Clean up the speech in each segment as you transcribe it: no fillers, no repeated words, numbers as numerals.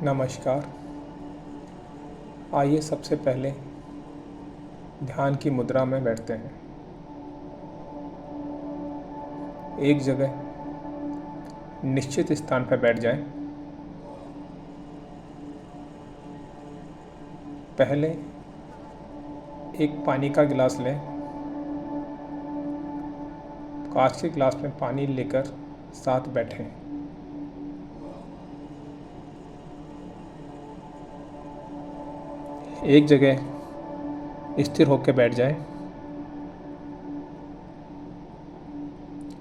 नमस्कार। आइए सबसे पहले ध्यान की मुद्रा में बैठते हैं। एक जगह निश्चित स्थान पर बैठ जाएं। पहले एक पानी का गिलास लें। कांच के गिलास में पानी लेकर साथ बैठें। एक जगह स्थिर होकर बैठ जाएं।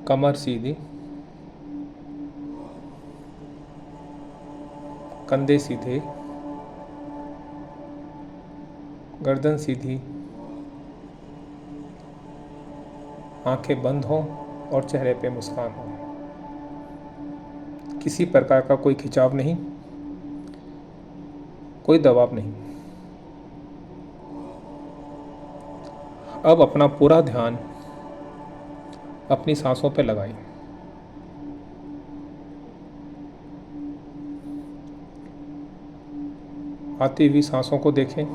कमर सीधी, कंधे सीधे, गर्दन सीधी, आंखें बंद हों और चेहरे पे मुस्कान हो। किसी प्रकार का कोई खिंचाव नहीं, कोई दबाव नहीं। अब अपना पूरा ध्यान अपनी सांसों पर लगाएं। आती हुई सांसों को देखें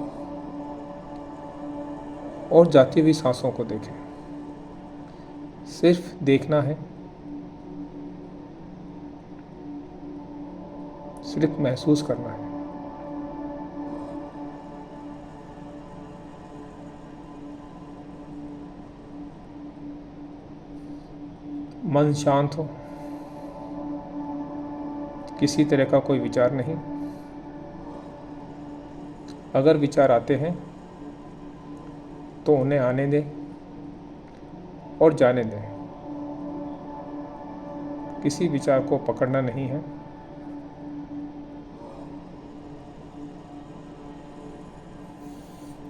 और जाती हुई सांसों को देखें। सिर्फ देखना है, सिर्फ महसूस करना है। मन शांत हो, किसी तरह का कोई विचार नहीं। अगर विचार आते हैं तो उन्हें आने दें और जाने दें। किसी विचार को पकड़ना नहीं है।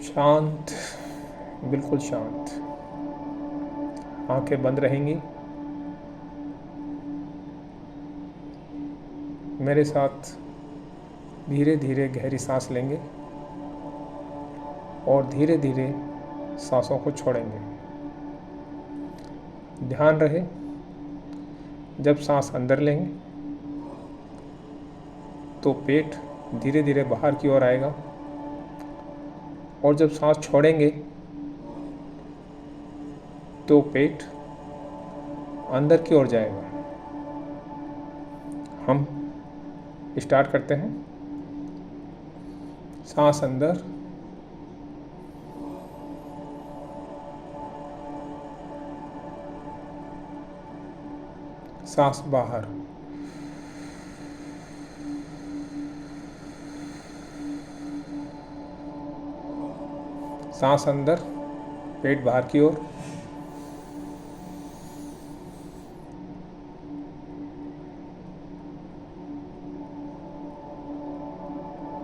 शांत, बिल्कुल शांत। आंखें बंद रहेंगी। मेरे साथ धीरे धीरे गहरी सांस लेंगे और धीरे धीरे सांसों को छोड़ेंगे। ध्यान रहे, जब सांस अंदर लेंगे तो पेट धीरे धीरे बाहर की ओर आएगा और जब सांस छोड़ेंगे तो पेट अंदर की ओर जाएगा। हम स्टार्ट करते हैं। सांस अंदर, सांस बाहर, सांस अंदर, पेट बाहर की ओर,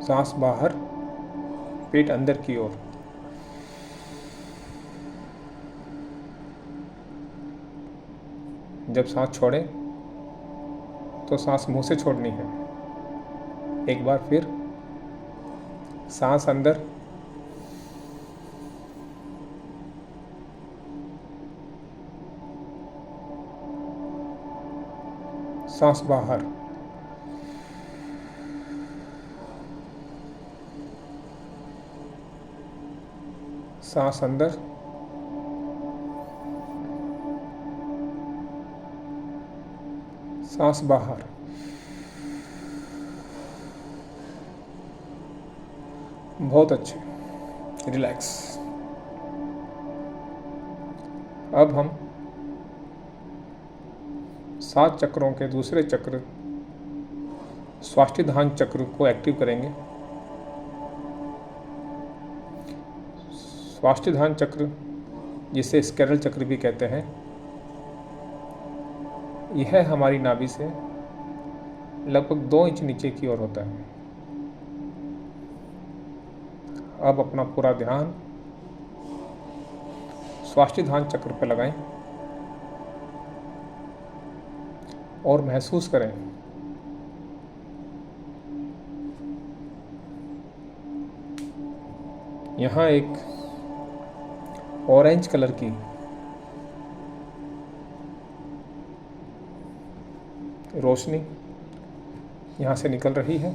सांस बाहर, पेट अंदर की ओर। जब सांस छोड़ें तो सांस मुंह से छोड़नी है। एक बार फिर, सांस अंदर, सांस बाहर, सांस अंदर, सांस बाहर। बहुत अच्छे, रिलैक्स। अब हम 7 चक्रों के दूसरे चक्र स्वाष्टिधान चक्र को एक्टिव करेंगे। स्वाष्टिधान चक्र, जिसे स्कैरल चक्र भी कहते हैं, यह हमारी नाभि से लगभग 2 इंच नीचे की ओर होता है। अब अपना पूरा ध्यान स्वाष्टिधान चक्र पर लगाएं और महसूस करें यहाँ एक ऑरेंज कलर की रोशनी यहाँ से निकल रही है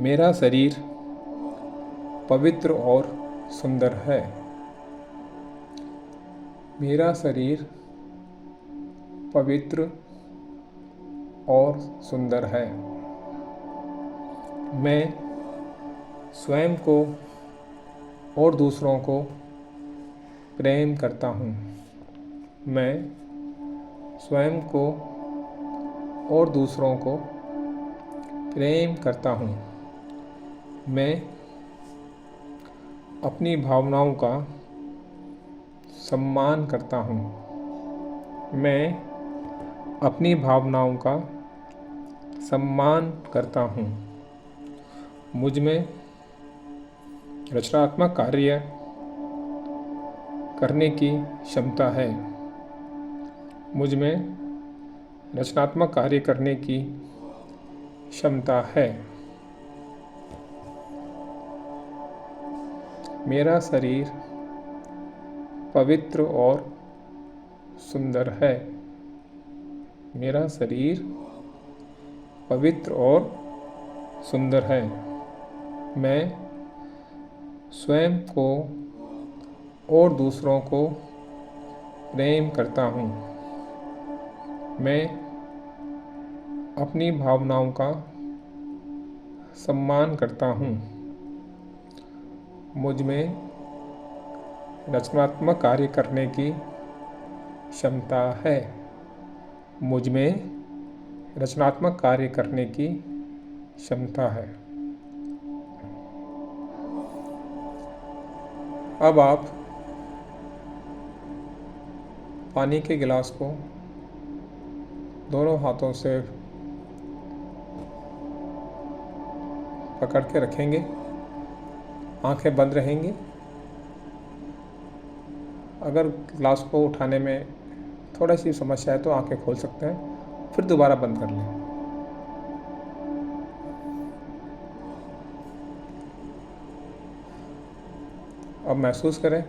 मेरा शरीर पवित्र और सुंदर है। मेरा शरीर पवित्र और सुंदर है। मैं स्वयं को और दूसरों को प्रेम करता हूँ। मैं स्वयं को और दूसरों को प्रेम करता हूँ। मैं अपनी भावनाओं का सम्मान करता हूँ। मैं अपनी भावनाओं का सम्मान करता हूँ। मुझ में रचनात्मक कार्य करने की क्षमता है। मुझ में रचनात्मक कार्य करने की क्षमता है। मेरा शरीर पवित्र और सुंदर है। मेरा शरीर पवित्र और सुंदर है। मैं स्वयं को और दूसरों को प्रेम करता हूँ। मैं अपनी भावनाओं का सम्मान करता हूँ। मुझ में रचनात्मक कार्य करने की क्षमता है। मुझ में रचनात्मक कार्य करने की क्षमता है। अब आप पानी के गिलास को दोनों हाथों से पकड़ के रखेंगे। आंखें बंद रहेंगी। अगर गिलास को उठाने में थोड़ी सी समस्या है तो आंखें खोल सकते हैं, फिर दोबारा बंद कर लें। अब महसूस करें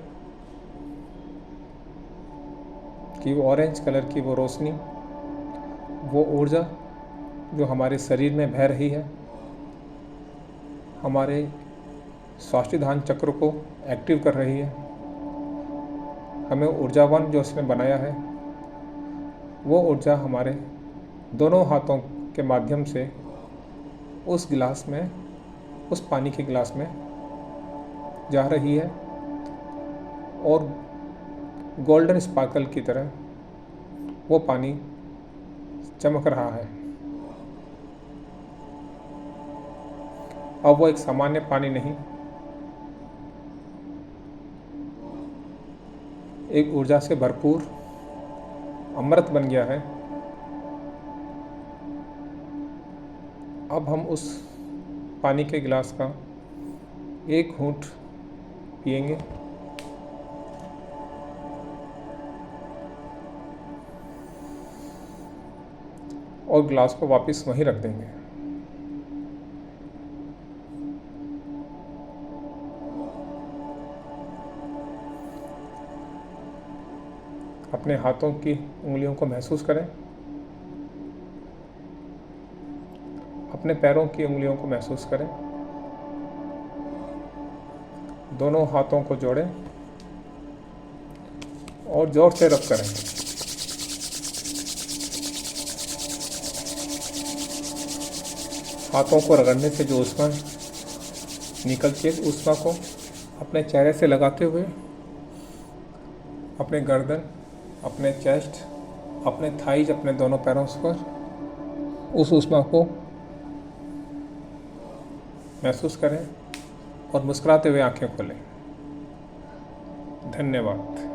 कि वो ऑरेंज कलर की वो रोशनी, वो ऊर्जा जो हमारे शरीर में बह रही है, हमारे स्वादिष्ठान चक्र को एक्टिव कर रही है, हमें ऊर्जावान जो उसने बनाया है, वो ऊर्जा हमारे दोनों हाथों के माध्यम से उस गिलास में, उस पानी के गिलास में जा रही है और गोल्डन स्पार्कल की तरह वो पानी चमक रहा है। अब वो एक सामान्य पानी नहीं, एक ऊर्जा से भरपूर अमृत बन गया है। अब हम उस पानी के गिलास का एक घूंट पिएंगे और गिलास को वापस वहीं रख देंगे। अपने हाथों की उंगलियों को महसूस करें। अपने पैरों की उंगलियों को महसूस करें। दोनों हाथों को जोड़ें और जोर से रब करें। हाथों को रगड़ने से जो ऊष्मा निकलती है, ऊष्मा को अपने चेहरे से लगाते हुए अपने गर्दन, अपने चेस्ट, अपने थाइज, अपने दोनों पैरों पर उस ऊष्मा को महसूस करें और मुस्कुराते हुए आंखें खोलें। धन्यवाद।